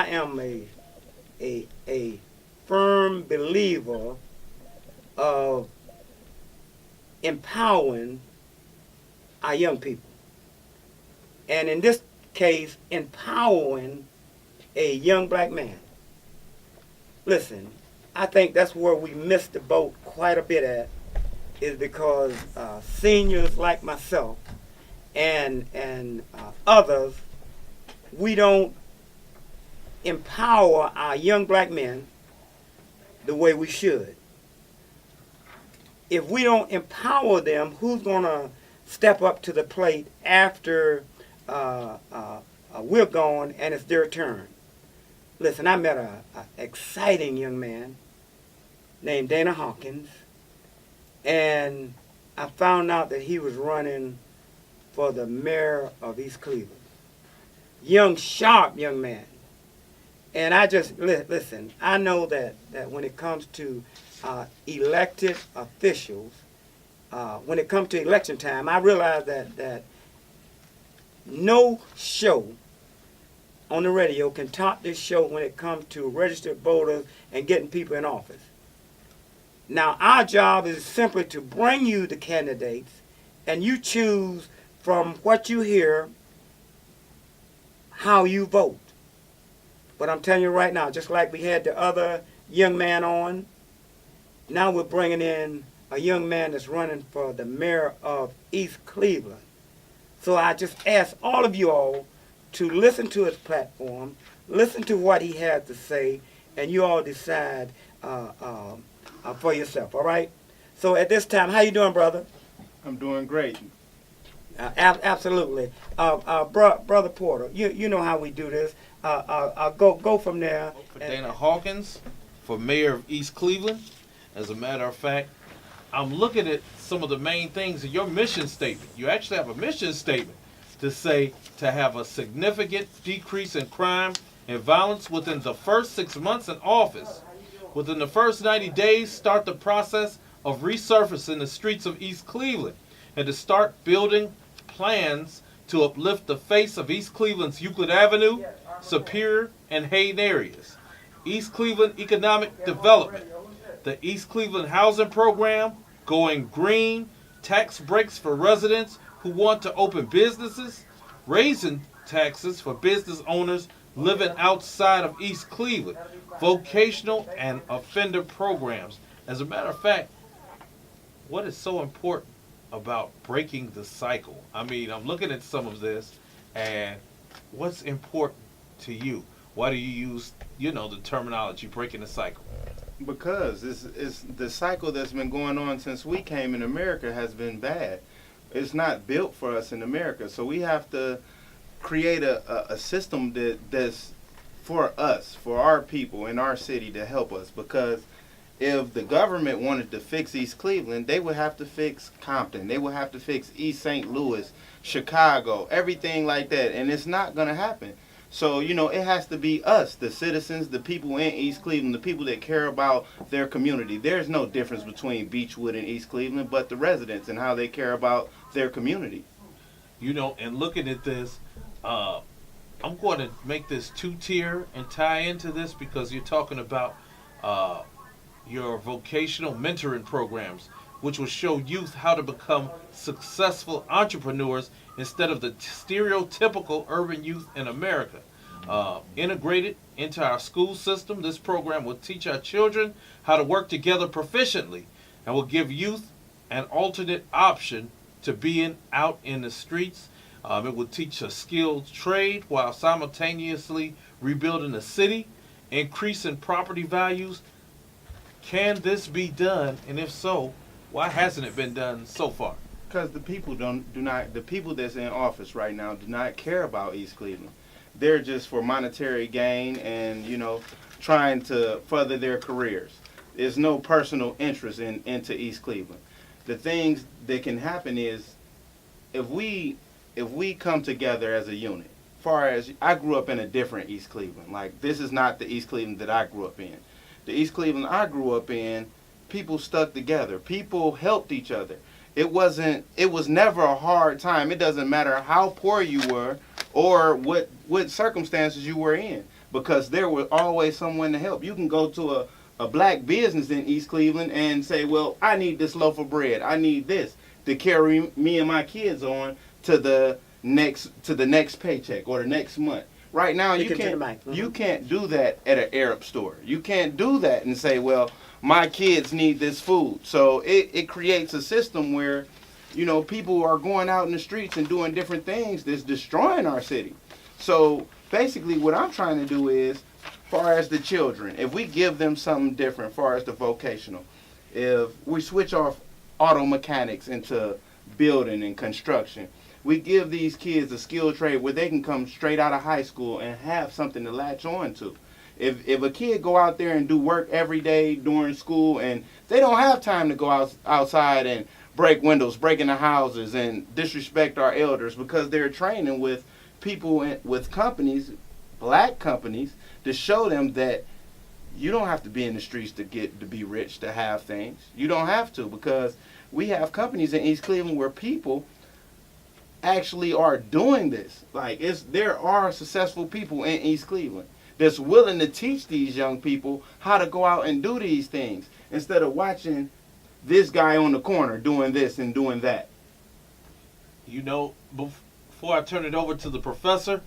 I am a firm believer of empowering our young people. And in this case, empowering a young black man. Listen, I think that's where we missed the boat quite a bit at, is because seniors like myself and others, we don't empower our young black men the way we should. If we don't empower them, who's going to step up to the plate after we're gone and it's their turn? Listen, I met an exciting young man named Dana Hawkins, and I found out that he was running for the mayor of East Cleveland. Young, sharp young man. And I just, listen, I know that when it comes to elected officials, when it comes to election time, I realize that no show on the radio can top this show when it comes to registered voters and getting people in office. Now, our job is simply to bring you the candidates, and you choose from what you hear how you vote. But I'm telling you right now, just like we had the other young man on, now we're bringing in a young man that's running for the mayor of East Cleveland. So I just ask all of you all to listen to his platform, listen to what he has to say, and you all decide for yourself, all right? So at this time, how you doing, brother? I'm doing great. Absolutely. Brother Porter, you know how we do this. I'll go from there. For Dana Hawkins, for mayor of East Cleveland. As a matter of fact, I'm looking at some of the main things in your mission statement. You actually have a mission statement to say to have a significant decrease in crime and violence within the first 6 months in office. Within the first 90 days, start the process of resurfacing the streets of East Cleveland and to start building plans to uplift the face of East Cleveland's Euclid Avenue, Superior, and Hayden areas. East Cleveland Economic Development. The East Cleveland Housing Program, going green, tax breaks for residents who want to open businesses, raising taxes for business owners living outside of East Cleveland, vocational and offender programs. As a matter of fact, what is so important about breaking the cycle? I mean, I'm looking at some of this, and what's important to you? Why do you use, the terminology breaking the cycle? Because it's the cycle that's been going on since we came in America has been bad. It's not built for us in America. So we have to create a system that's for us, for our people in our city to help us. Because if the government wanted to fix East Cleveland, they would have to fix Compton. They would have to fix East St. Louis, Chicago, everything like that. And it's not going to happen. So, it has to be us, the citizens, the people in East Cleveland, the people that care about their community. There's no difference between Beechwood and East Cleveland, but the residents and how they care about their community. And looking at this, I'm going to make this two-tier and tie into this because you're talking about your vocational mentoring programs, which will show youth how to become successful entrepreneurs instead of the stereotypical urban youth in America. Integrated into our school system, this program will teach our children how to work together proficiently and will give youth an alternate option to being out in the streets. It will teach a skilled trade while simultaneously rebuilding the city, increasing property values. Can this be done? And if so, why hasn't it been done so far? Because the people the people that's in office right now do not care about East Cleveland. They're just for monetary gain and, trying to further their careers. There's no personal interest into East Cleveland. The things that can happen is if we come together as a unit. Far as I grew up in a different East Cleveland. Like, this is not the East Cleveland that I grew up in. The East Cleveland I grew up in, people stuck together. People helped each other. It was never a hard time. It doesn't matter how poor you were or what circumstances you were in. because there was always someone to help. You can go to a black business in East Cleveland and say, well, I need this loaf of bread. I need this to carry me and my kids on to the next paycheck or the next month. Right now, you can't do that at an Arab store. You can't do that and say, well, my kids need this food. So it creates a system where, you know, people are going out in the streets and doing different things that's destroying our city. So basically what I'm trying to do is, far as the children, if we give them something different, far as the vocational, if we switch off auto mechanics into building and construction, we give these kids a skill trade where they can come straight out of high school and have something to latch on to. If a kid go out there and do work every day during school and they don't have time to go outside and break windows, break into houses and disrespect our elders because they're training with people with companies, black companies, to show them that you don't have to be in the streets to be rich, to have things. You don't have to, because we have companies in East Cleveland where people actually are doing this. Like, there are successful people in East Cleveland that's willing to teach these young people how to go out and do these things instead of watching this guy on the corner doing this and doing that. You know, before I turn it over to the professor,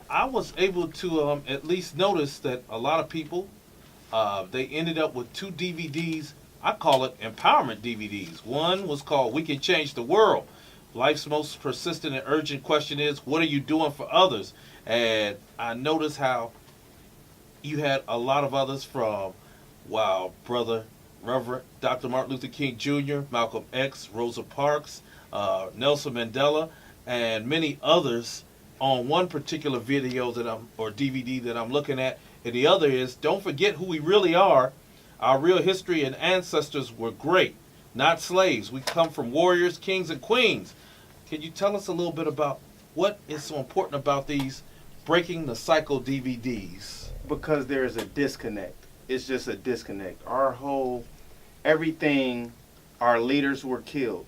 I was able to at least notice that a lot of people, they ended up with 2 DVDs. I call it empowerment DVDs. One was called We Can Change the World. Life's most persistent and urgent question is, what are you doing for others? And I noticed how you had a lot of others from, wow, Brother Reverend Dr. Martin Luther King Jr., Malcolm X, Rosa Parks, Nelson Mandela, and many others on one particular video or DVD that I'm looking at. And the other is, don't forget who we really are. Our real history and ancestors were great, not slaves. We come from warriors, kings, and queens. Can you tell us a little bit about what is so important about these Breaking the Cycle DVDs? Because there's a disconnect. It's just a disconnect. Everything, our leaders were killed.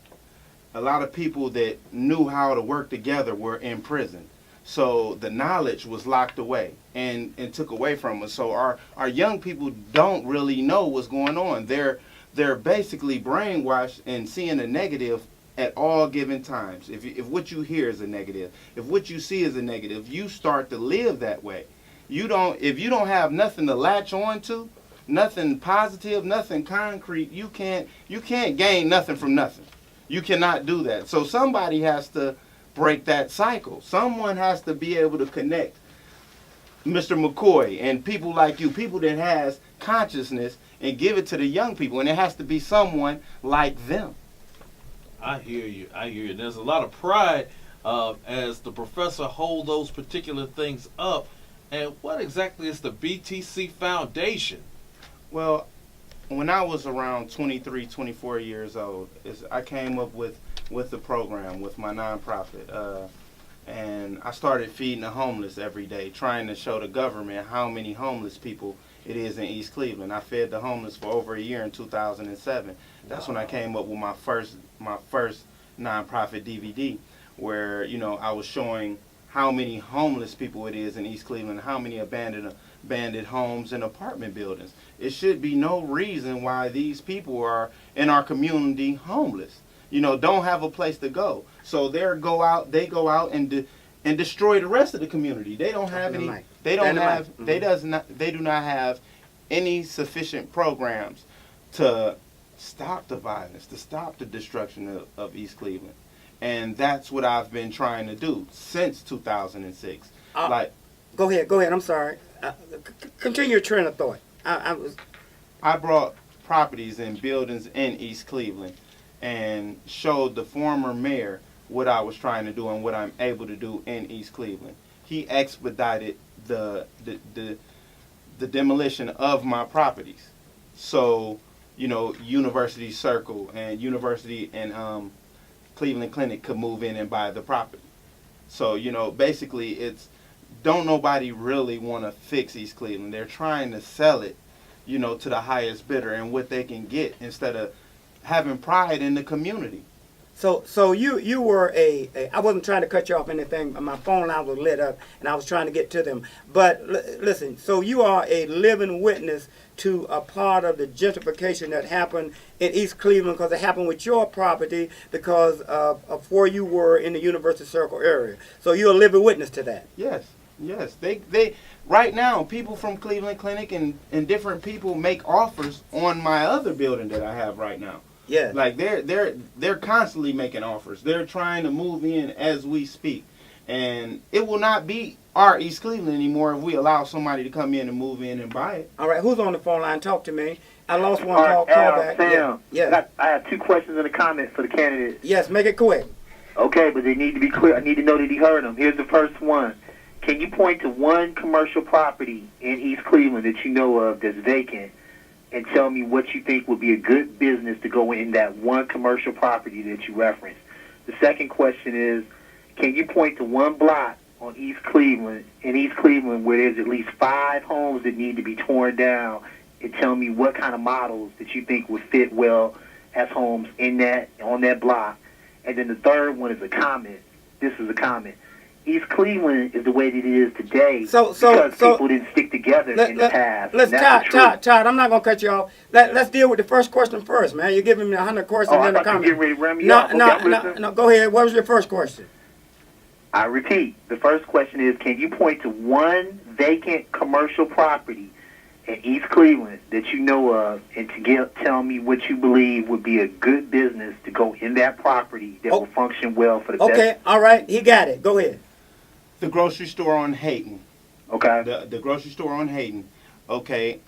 A lot of people that knew how to work together were in prison. So the knowledge was locked away and took away from us. So our young people don't really know what's going on. They're basically brainwashed and seeing a negative at all given times. If what you hear is a negative, if what you see is a negative, you start to live that way. If you don't have nothing to latch on to, nothing positive, nothing concrete, you can't gain nothing from nothing. You cannot do that. So somebody has to break that cycle. Someone has to be able to connect Mr. McCoy and people like you, people that has consciousness, and give it to the young people. And it has to be someone like them. I hear you. There's a lot of pride as the professor hold those particular things up. And what exactly is the BTC Foundation? Well, when I was around 23, 24 years old, I came up with the program, with my nonprofit. And I started feeding the homeless every day, trying to show the government how many homeless people it is in East Cleveland. I fed the homeless for over a year in 2007. That's when I came up with my first nonprofit DVD, where, you know, I was showing how many homeless people it is in East Cleveland, how many abandoned homes and apartment buildings. It should be no reason why these people are in our community homeless. You know, don't have a place to go. So they go out and destroy the rest of the community. They don't have any. They do not have any sufficient programs to stop the violence, to stop the destruction of East Cleveland. And that's what I've been trying to do since 2006. Go ahead. I'm sorry. Continue your train of thought. I brought properties and buildings in East Cleveland and showed the former mayor what I was trying to do and what I'm able to do in East Cleveland. He expedited the demolition of my properties. So, you know, University Circle and University and Cleveland Clinic could move in and buy the property. So, you know, basically don't nobody really want to fix East Cleveland. They're trying to sell it, you know, to the highest bidder and what they can get instead of having pride in the community. So you were I wasn't trying to cut you off anything, but my phone line was lit up and I was trying to get to them. But listen, so you are a living witness to a part of the gentrification that happened in East Cleveland, because it happened with your property because of where you were in the University Circle area. So you're a living witness to that. Yes, yes. They right now, people from Cleveland Clinic and different people make offers on my other building that I have right now. Yeah. Like they're constantly making offers. They're trying to move in as we speak. And it will not be our East Cleveland anymore if we allow somebody to come in and move in and buy it. All right, who's on the phone line? Talk to me. I lost one All call right, back. Sam, Yeah. I have 2 questions and a comment for the candidate. Yes, make it quick. Okay, but they need to be clear. I need to know that he heard them. Here's the first one. Can you point to one commercial property in East Cleveland that you know of that's vacant and tell me what you think would be a good business to go in that one commercial property that you referenced? The second question is, can you point to one block in East Cleveland where there's at least 5 homes that need to be torn down, and tell me what kind of models that you think would fit well as homes on that block? And then the third one is a comment. This is a comment. East Cleveland is the way that it is today because people didn't stick together in the past. Todd, I'm not going to cut you off. Let's deal with the first question first, man. You're giving me 100 questions and a comment. Getting ready to ram me off. No, go ahead. What was your first question? I repeat, the first question is, can you point to one vacant commercial property in East Cleveland that you know of, and tell me what you believe would be a good business to go in that property that will function well for the best? Okay, all right, he got it. Go ahead. The grocery store on Hayden. Okay. The grocery store on Hayden. Okay,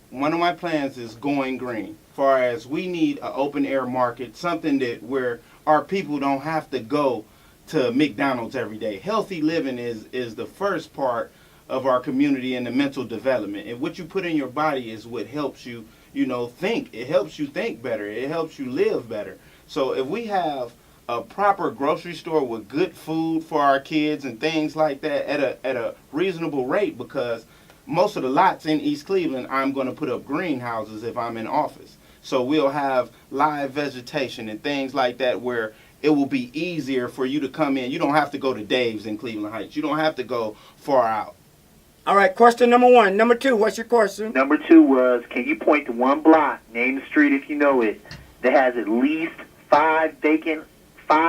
one of my plans is going green. Far as we need an open air market, something where our people don't have to go to McDonald's every day. Healthy living is the first part of our community and the mental development. And what you put in your body is what helps you, think. It helps you think better. It helps you live better. So if we have a proper grocery store with good food for our kids and things like that at a reasonable rate, because most of the lots in East Cleveland, I'm going to put up greenhouses if I'm in office. So we'll have live vegetation and things like that where it will be easier for you to come in. You don't have to go to Dave's in Cleveland Heights. You don't have to go far out. All right, question number 1. Number 2, what's your question? Number 2 was, can you point to one block, name the street if you know it, that has at least 5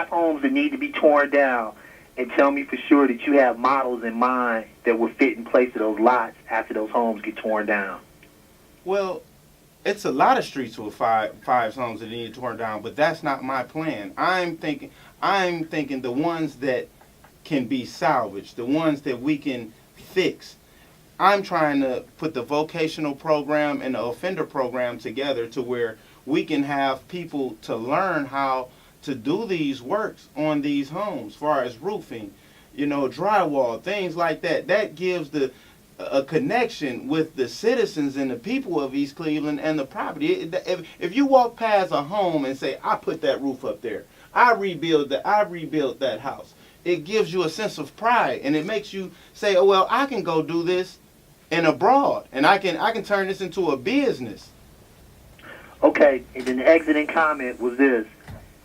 homes that need to be torn down, and tell me for sure that you have models in mind that will fit in place of those lots after those homes get torn down? Well, it's a lot of streets with five homes that need torn down, but that's not my plan. I'm thinking the ones that can be salvaged, the ones that we can fix. I'm trying to put the vocational program and the offender program together to where we can have people to learn how to do these works on these homes, as far as roofing, drywall, things like that. That gives a connection with the citizens and the people of East Cleveland and the property. If you walk past a home and say, I put that roof up there, I rebuilt that house, it gives you a sense of pride, and it makes you say, oh, well, I can go do this abroad, and I can turn this into a business. Okay, and then the exiting comment was this.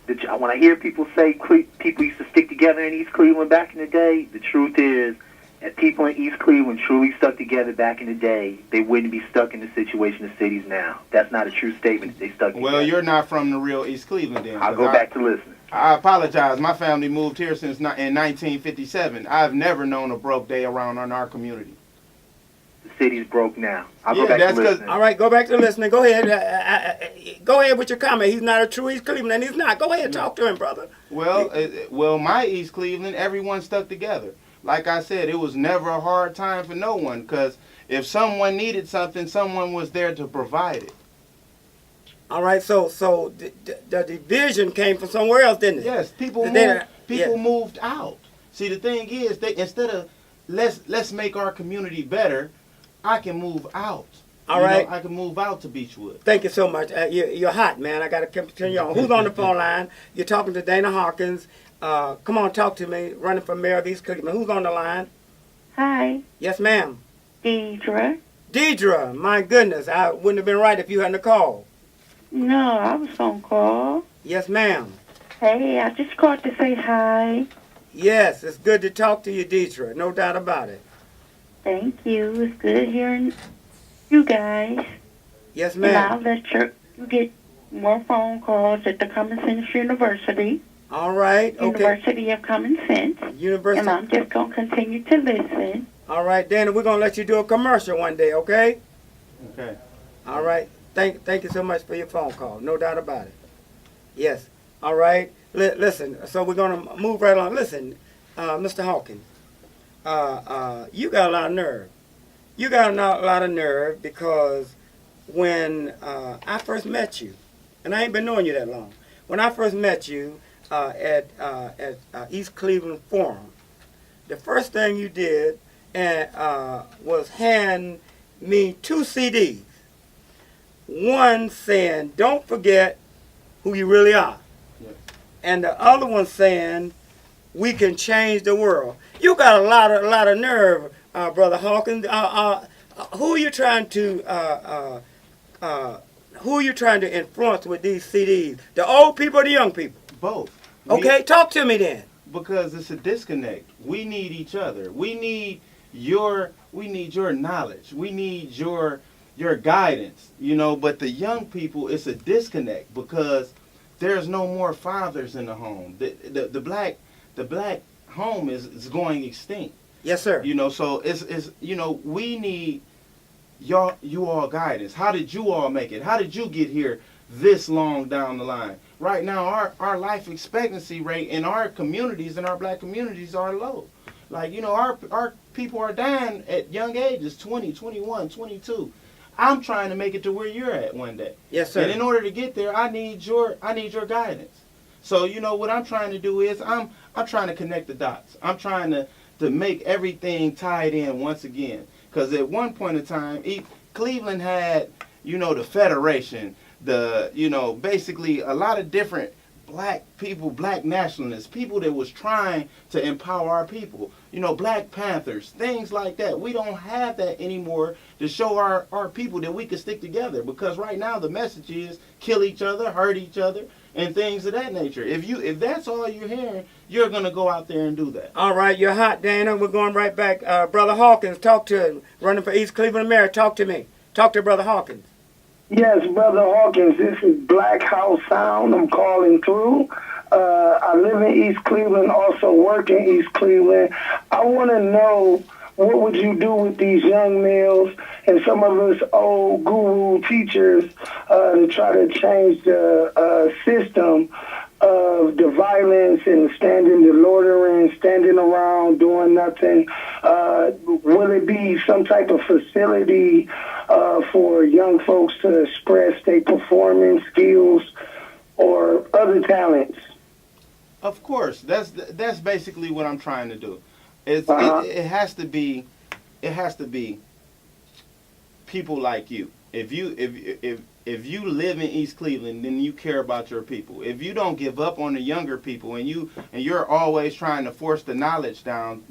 When I hear people say people used to stick together in East Cleveland back in the day, the truth is that people in East Cleveland truly stuck together back in the day, they wouldn't be stuck in the situation of cities now. That's not a true statement that they stuck together. Well, you're not from the real East Cleveland then. I'll go back to listening. I apologize. My family moved here in 1957. I've never known a broke day around in our community. The city's broke now. I'll go back to listening. All right, go back to listening. Go ahead. Go ahead with your comment. He's not a true East Cleveland, and he's not. Go ahead, talk to him, brother. Well, my East Cleveland, everyone stuck together. Like I said, it was never a hard time for no one, because if someone needed something, someone was there to provide it. All right, so the division came from somewhere else, didn't it? Yes, people moved out. See, the thing is, instead of let's make our community better, I can move out. All right. I can move out to Beechwood. Thank you so much. You're hot, man. I got to continue on. Who's on the phone line? You're talking to Dana Hawkins. Come on, talk to me. Running for mayor of East Cleveland. Who's on the line? Hi, Yes, ma'am. Deidre. Deidre, my goodness. I wouldn't have been right if you hadn't called. No, I was on call. Yes, ma'am. Hey, I just called to say hi. Yes, it's good to talk to you, Deidre. No doubt about it. Thank you. It's good hearing you guys. Yes, And ma'am. I'll let you get more phone calls at the Common Sense University. All right. Okay. University of Common Sense. University. And I'm just going to continue to listen. All right, Dana, we're going to let you do a commercial one day, okay? Okay. All right. Thank you so much for your phone call. No doubt about it. Yes. All right. Listen, so we're going to move right on. Listen, Mr. Hawkins, you got a lot of nerve. You got a lot of nerve because when I first met you, and I ain't been knowing you that long, when I first met you at East Cleveland Forum, the first thing you did was hand me 2 CDs. One saying, "Don't forget who you really are," and the other one saying, "We can change the world." You got a lot of nerve, Brother Hawkins. Who are you trying to influence with these CDs? The old people or the young people? Both. Okay, talk to me then. Because it's a disconnect. We need each other. We need your knowledge. We need your guidance. But the young people, it's a disconnect because there's no more fathers in the home. The black home is going extinct. Yes, sir. So it's we need you all guidance. How did you all make it? How did you get here this long down the line? Right now, our life expectancy rate in our communities, in our black communities, are low. Like, our people are dying at young ages, 20, 21, 22. I'm trying to make it to where you're at one day. Yes, sir. And in order to get there, I need your guidance. So, what I'm trying to do is I'm trying to connect the dots. I'm trying to make everything tied in once again. Because at one point in time, Cleveland had, the Federation, basically a lot of different black people, black nationalists, people that was trying to empower our people. Black Panthers, things like that. We don't have that anymore to show our people that we can stick together, because right now the message is kill each other, hurt each other, and things of that nature. If that's all you're hearing, you're going to go out there and do that. All right, you're hot, Dana. We're going right back. Brother Hawkins, talk to him. Running for East Cleveland Mayor, talk to me. Talk to Brother Hawkins. Yes, Brother Hawkins, this is Black House Sound. I'm calling through. I live in East Cleveland, also work in East Cleveland. I want to know, what would you do with these young males and some of us old guru teachers to try to change the system of the violence and standing, the loitering, standing around, doing nothing? Will it be some type of facility for young folks to express their performance skills or other talents? Of course, that's basically what I'm trying to do. It has to be people like you. If you live in East Cleveland, then you care about your people. If you don't give up on the younger people and you're always trying to force the knowledge down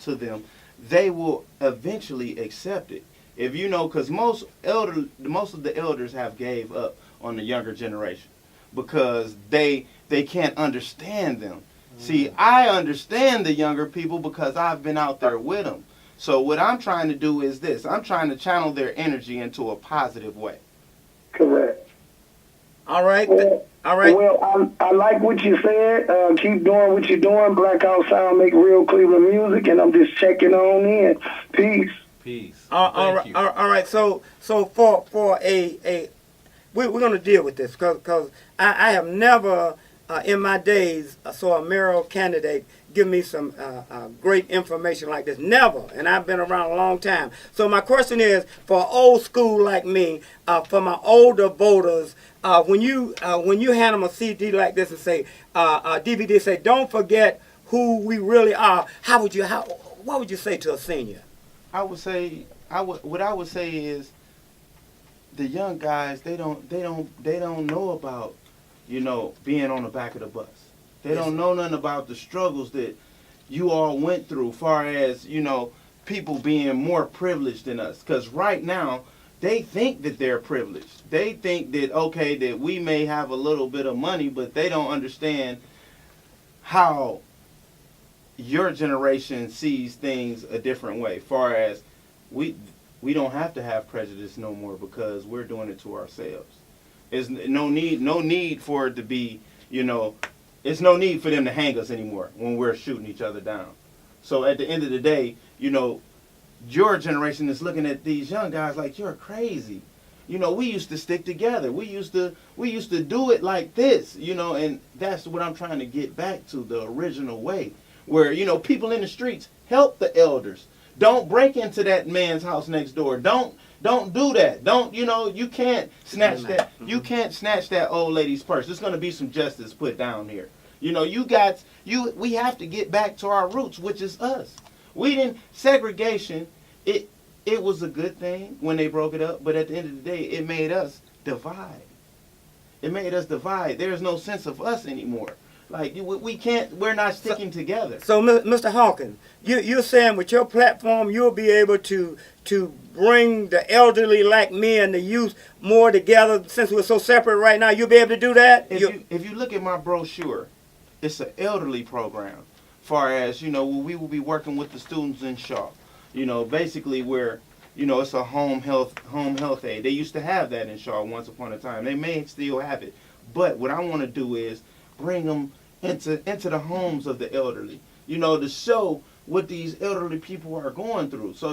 to them, they will eventually accept it. Because most of the elders have gave up on the younger generation because they can't understand them. See, I understand the younger people because I've been out there with them. So what I'm trying to do is this. I'm trying to channel their energy into a positive way. Correct. All right. Well, All right. Well, I like what you said. Keep doing what you're doing. Black House Sound, make real Cleveland music, and I'm just checking on in. Peace. Peace. All right. So for we're going to deal with this because I have never in my days saw a mayoral candidate give me some great information like this. Never. And I've been around a long time. So my question is, for old school like me, for my older voters, when you hand them a CD like this and say, DVD, say, "Don't forget who we really are," what would you say to a senior? I would say what I would say is the young guys, they don't know about being on the back of the bus. They don't know nothing about the struggles that you all went through, far as people being more privileged than us. Because right now they think that they're privileged. They think that that we may have a little bit of money, but they don't understand how your generation sees things a different way. Far as we don't have to have prejudice no more because we're doing it to ourselves. There's no need for it to be, it's no need for them to hang us anymore when we're shooting each other down. So at the end of the day, your generation is looking at these young guys like, you're crazy. We used to stick together. We used to do it like this, and that's what I'm trying to get back to, the original way, where, people in the streets help the elders. Don't break into that man's house next door. Don't do that. Don't, you can't snatch that. You can't snatch that old lady's purse. There's going to be some justice put down here. We have to get back to our roots, which is us. Segregation, it was a good thing when they broke it up, but at the end of the day, it made us divide. There's no sense of us anymore. Like, we're not sticking together. So, Mr. Hawkins, you're saying with your platform, you'll be able to bring the elderly like me and the youth more together, since we're so separate right now. You'll be able to do that? If you look at my brochure, it's an elderly program. Far as, we will be working with the students in Shaw. Basically where, it's a home health aid. They used to have that in Shaw once upon a time. They may still have it. But what I want to do is bring them into the homes of the elderly, to show what these elderly people are going through. So,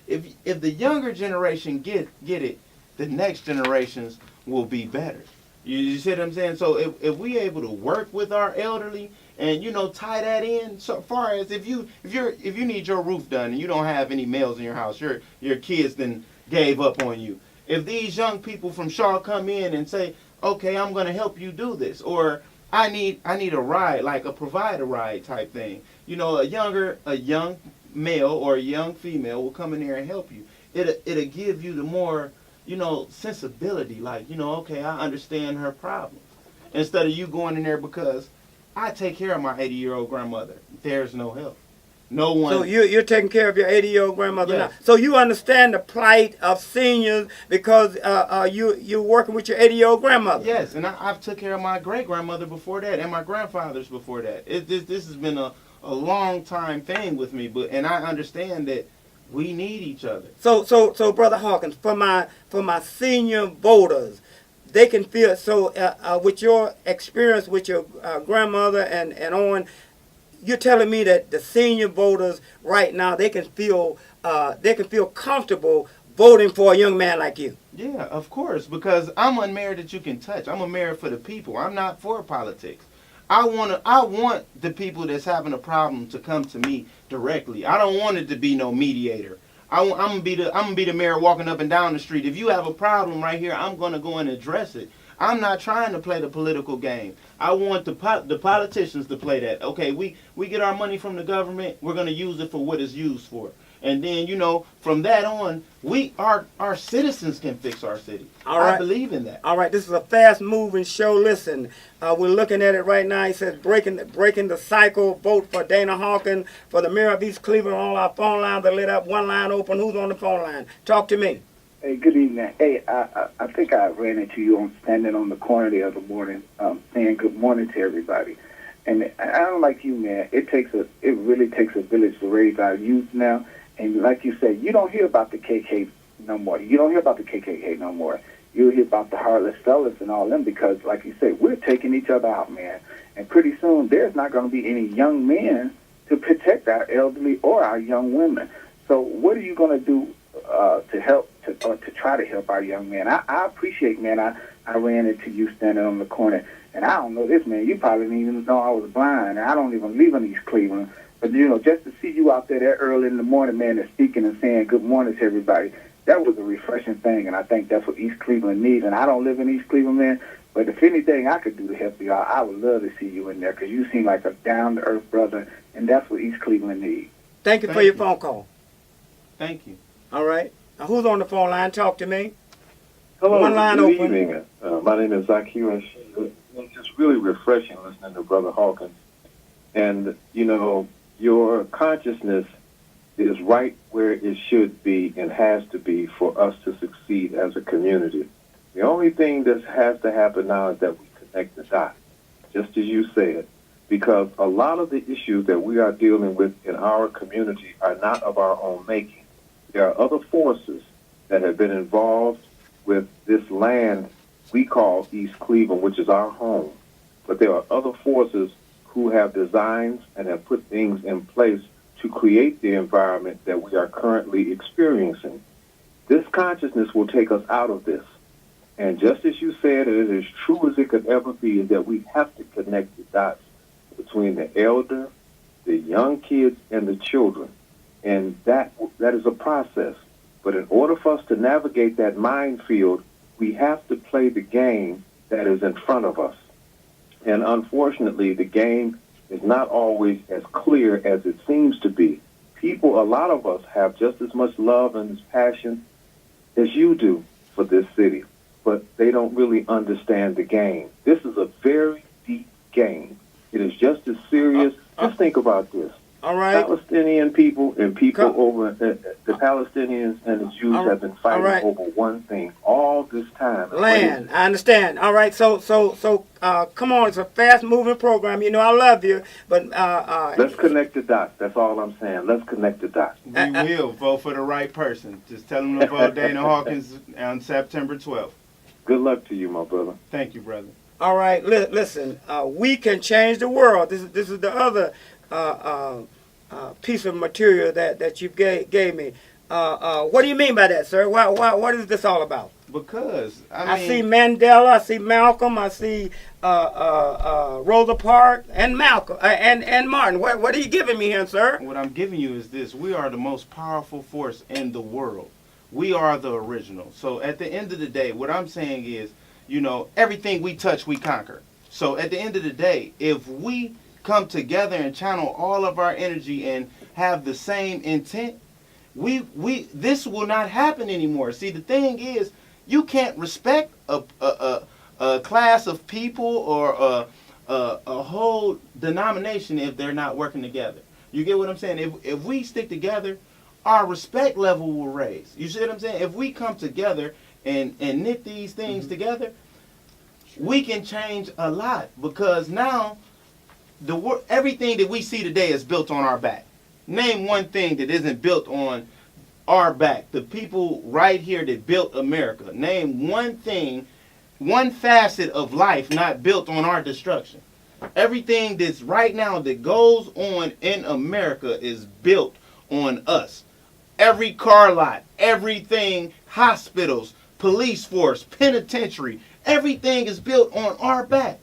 if the younger generation get it, the next generations will be better. You see what I'm saying? So if we able to work with our elderly and tie that in, so far as if you need your roof done and you don't have any males in your house, your kids then gave up on you. If these young people from Shaw come in and say, okay, I'm going to help you do this, or I need a ride, like a provide a ride type thing. A young male or a young female will come in there and help you. It'll give you the more, sensibility, like, okay, I understand her problems. Instead of you going in there because I take care of my 80-year-old grandmother. There's no help. No one. So you're taking care of your 80-year-old grandmother Yes. now. So you understand the plight of seniors because you're working with your 80-year-old grandmother. Yes, and I've took care of my great-grandmother before that and my grandfathers before that. This has been a long time thing with me, and I understand that we need each other. So Brother Hawkins, for my senior voters, they can feel with your experience with your grandmother and on. You're telling me that the senior voters right now they can feel comfortable voting for a young man like you. Yeah, of course, because I'm a mayor that you can touch. I'm a mayor for the people. I'm not for politics. I want the people that's having a problem to come to me directly. I don't want it to be no mediator. I'm gonna be the mayor walking up and down the street. If you have a problem right here, I'm gonna go and address it. I'm not trying to play the political game. I want the politicians to play that. Okay, we get our money from the government. We're going to use it for what it's used for. And then, from that on, our citizens can fix our city. All right. I believe in that. All right, this is a fast-moving show. Listen, we're looking at it right now. He says, breaking the cycle, vote for Dana Hawkins for the mayor of East Cleveland. All our phone lines are lit up. One line open. Who's on the phone line? Talk to me. Hey, good evening. Hey, I think I ran into you standing on the corner the other morning, saying good morning to everybody. And I don't like you, man. It really takes a village to raise our youth now. And like you said, you don't hear about the KK no more. You don't hear about the KKK no more. You hear about the heartless fellas and all them because, like you said, we're taking each other out, man. And pretty soon there's not going to be any young men to protect our elderly or our young women. So what are you going to do to help to try to help our young men? I appreciate, man. I ran into you standing on the corner, and I don't know this, man. You probably didn't even know I was blind. I don't even live in East Cleveland. But, just to see you out there that early in the morning, man, and speaking and saying good morning to everybody, that was a refreshing thing, and I think that's what East Cleveland needs. And I don't live in East Cleveland, man, but if anything I could do to help you out, I would love to see you in there because you seem like a down-to-earth brother, and that's what East Cleveland needs. Thank you for your phone call. Thank you. All right. Now, who's on the phone line? Talk to me. Hello, One line good open. evening. My name is Zacchaeus. It's just really refreshing listening to Brother Hawkins. And, your consciousness is right where it should be and has to be for us to succeed as a community. The only thing that has to happen now is that we connect the dots, just as you said. because a lot of the issues that we are dealing with in our community are not of our own making. There are other forces that have been involved with this land we call East Cleveland, which is our home. But there are other forces who have designs and have put things in place to create the environment that we are currently experiencing. This consciousness will take us out of this. And just as you said, it is true as it could ever be, is that we have to connect the dots between the elder, the young kids, and the children. And that is a process. But in order for us to navigate that minefield, we have to play the game that is in front of us. And unfortunately, the game is not always as clear as it seems to be. People, a lot of us, have just as much love and passion as you do for this city, but they don't really understand the game. This is a very deep game. It is just as serious. Just think about this. All right. Palestinian people and people over the Palestinians and the Jews have been fighting over one thing all this time. Land. I understand. All right. So, come on. It's a fast-moving program. You know, I love you, but let's connect the dots. That's all I'm saying. Let's connect the dots. We will vote for the right person. Just tell them to vote Dana Hawkins on September 12th. Good luck to you, my brother. Thank you, brother. All right. Listen. We can change the world. This is the other piece of material that you gave me. What do you mean by that, sir? What is this all about? Because I see Mandela, I see Malcolm, I see Rosa Parks, and Malcolm and Martin. What are you giving me here, sir? What I'm giving you is this: we are the most powerful force in the world. We are the original. So at the end of the day, what I'm saying is, you know, everything we touch, we conquer. So at the end of the day, if we come together and channel all of our energy and have the same intent, this will not happen anymore. See, the thing is, you can't respect a class of people or a whole denomination if they're not working together. You get what I'm saying? If we stick together, our respect level will raise. You see what I'm saying? If we come together and knit these things together, we can change a lot, because now everything that we see today is built on our back. Name one thing that isn't built on our back. The people right here that built America. Name one thing, one facet of life not built on our destruction. Everything that's right now that goes on in America is built on us. Every car lot, everything, hospitals, police force, penitentiary, everything is built on our back.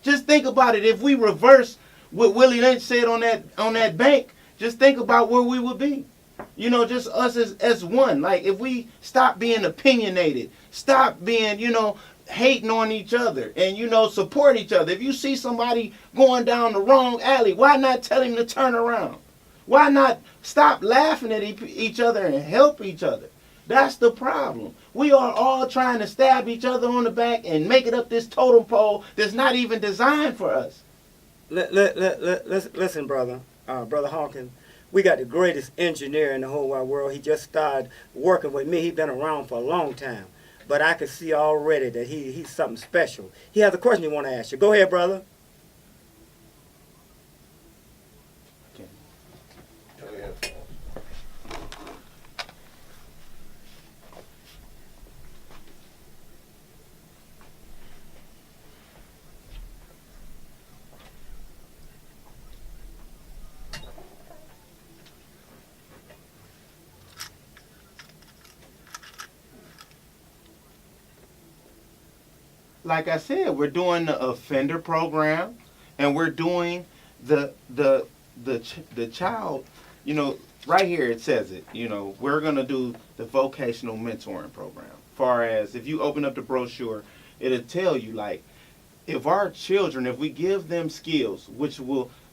Just think about it. If we reverse what Willie Lynch said on that bank, just think about where we would be. You know, just us as one. Like, if we stop being opinionated, stop being, hating on each other, and, support each other. If you see somebody going down the wrong alley, why not tell him to turn around? Why not stop laughing at each other and help each other? That's the problem. We are all trying to stab each other on the back and make it up this totem pole that's not even designed for us. Listen, brother Hawkins. We got the greatest engineer in the whole wide world. He just started working with me. He's been around for a long time. But I can see already that he's something special. He has a question he want to ask you. Go ahead, brother. Like I said, we're doing the offender program, and we're doing the child, right here it says it, we're going to do the vocational mentoring program. Far as if you open up the brochure, it'll tell you, like, if our children, if we give them skills,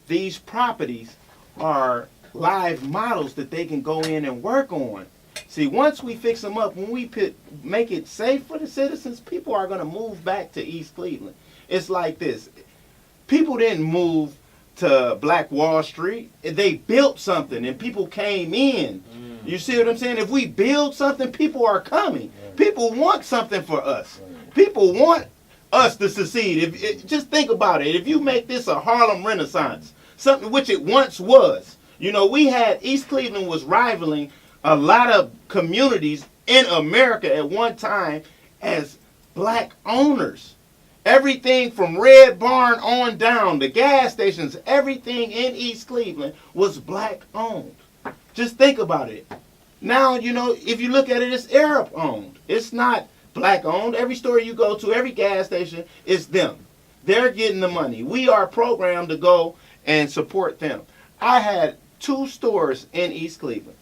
these properties are live models that they can go in and work on. See, once we fix them up, when we make it safe for the citizens, people are going to move back to East Cleveland. It's like this. People didn't move to Black Wall Street. They built something, and people came in. You see what I'm saying? If we build something, people are coming. People want something for us. People want us to succeed. Just think about it. If you make this a Harlem Renaissance, something which it once was, we had East Cleveland was rivaling a lot of communities in America at one time as black owners. Everything from Red Barn on down, the gas stations, everything in East Cleveland was black owned. Just think about it. Now, if you look at it, it's Arab owned. It's not black owned. Every store you go to, every gas station, is them. They're getting the money. We are programmed to go and support them. I had 2 stores in East Cleveland.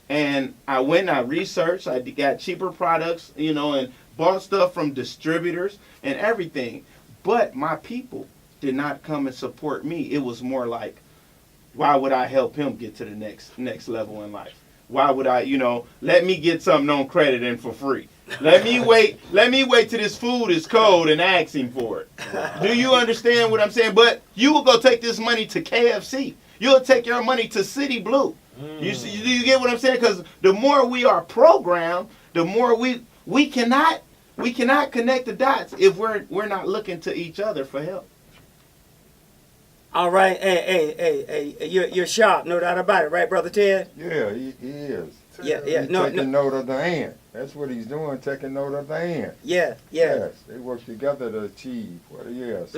And I went and I researched. I got cheaper products, and bought stuff from distributors and everything. But my people did not come and support me. It was more like, why would I help him get to the next level in life? Why would I, let me get something on credit and for free. Let me wait till this food is cold and ask him for it. Do you understand what I'm saying? But you will go take this money to KFC. You'll take your money to City Blue. You see, do you get what I'm saying? Because the more we are programmed, the more we cannot connect the dots if we're not looking to each other for help. All right, hey, you're sharp, no doubt about it, right, Brother Ted? Yeah, he is. Yeah, He's taking note of the ant. That's what he's doing, taking note of the ant. Yeah. Yes, they work together to achieve. You're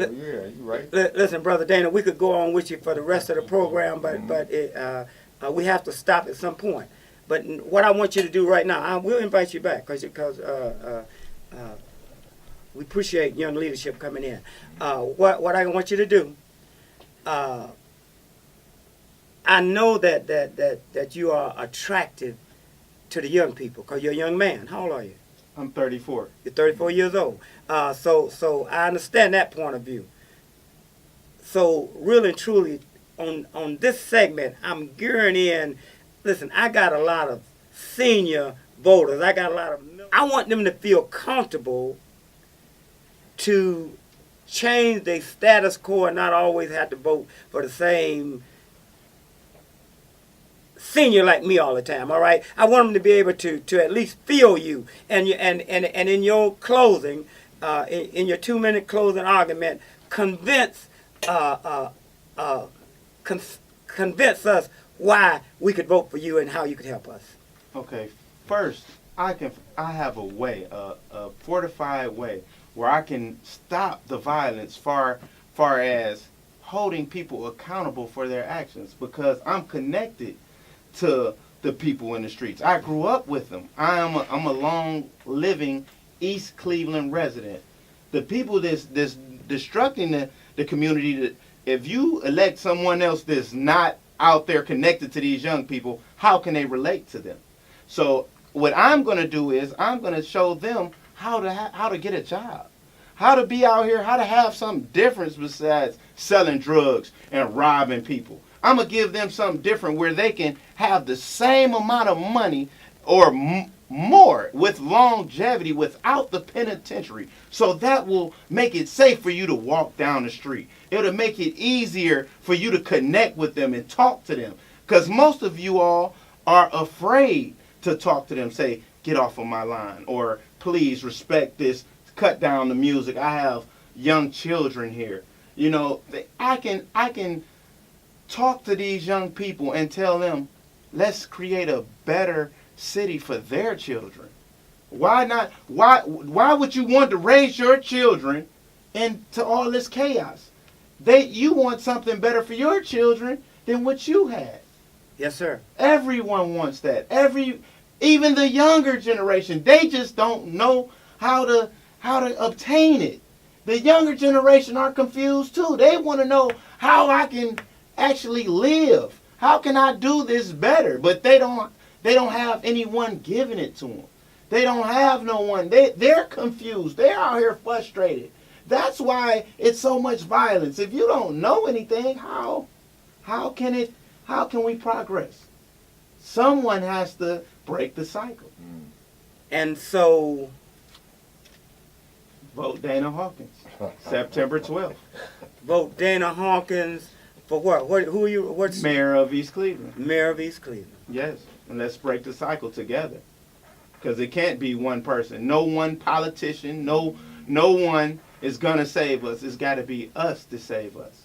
right. Listen, Brother Dana, we could go on with you for the rest of the program, but we have to stop at some point. But what I want you to do right now, I will invite you back because we appreciate young leadership coming in. What I want you to do, I know that you are attractive to the young people because you're a young man. How old are you? I'm 34. You're 34 years old. So I understand that point of view. So really and truly, on this segment, I'm gearing in. Listen, I got a lot of senior voters. I want them to feel comfortable to change their status quo and not always have to vote for the same senior like me all the time. All right, I want them to be able to at least feel you and in your closing, in your 2-minute closing argument, convince us why we could vote for you and how you could help us. Okay, first, I have a way, a fortified way, where I can stop the violence far as holding people accountable for their actions, because I'm connected to the people in the streets. I grew up with them. I'm a long living East Cleveland resident. The people that's destructing the community, if you elect someone else that's not out there connected to these young people, how can they relate to them? So what I'm going to do is I'm going to show them how to get a job, how to be out here, how to have some difference besides selling drugs and robbing people. I'm going to give them something different where they can have the same amount of money or more with longevity without the penitentiary. So that will make it safe for you to walk down the street. It'll make it easier for you to connect with them and talk to them. Because most of you all are afraid to talk to them, say, get off of my line, or please respect this, cut down the music. I have young children here. I can talk to these young people and tell them, let's create a better city for their children. Why not? Why would you want to raise your children into all this chaos? You want something better for your children than what you had. Yes, sir. Everyone wants that. Even the younger generation, they just don't know how to obtain it. The younger generation are confused too. They want to know how I can actually live. How can I do this better? But they don't have anyone giving it to them. They don't have no one. They're confused. They're out here frustrated. That's why it's so much violence. If you don't know anything, how can we progress? Someone has to break the cycle. And so, vote Dana Hawkins, September 12th. Vote Dana Hawkins for what? Who are you? What's Mayor of East Cleveland? Mayor of East Cleveland. Yes, and let's break the cycle together, because it can't be one person. No one politician, no one is going to save us. It's got to be us to save us.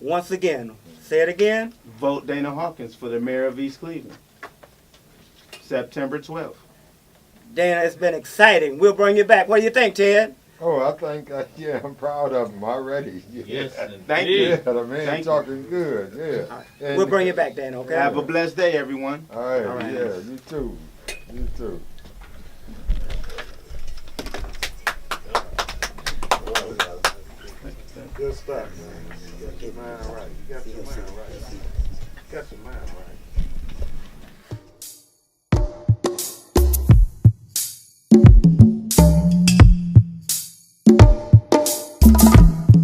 Once again, say it again. Vote Dana Hawkins for the mayor of East Cleveland. September 12th. Dana, it's been exciting. We'll bring you back. What do you think, Ted? Oh, I think, yeah, I'm proud of him already. Yeah. Yes, Thank indeed. you. Yeah, the man Thank you. talking good, yeah. And- We'll bring you back, Dana, okay? Have a blessed day, everyone. All right, All right. yeah, you too. You too. Good stuff, man. You got your mind right. You got your mind right.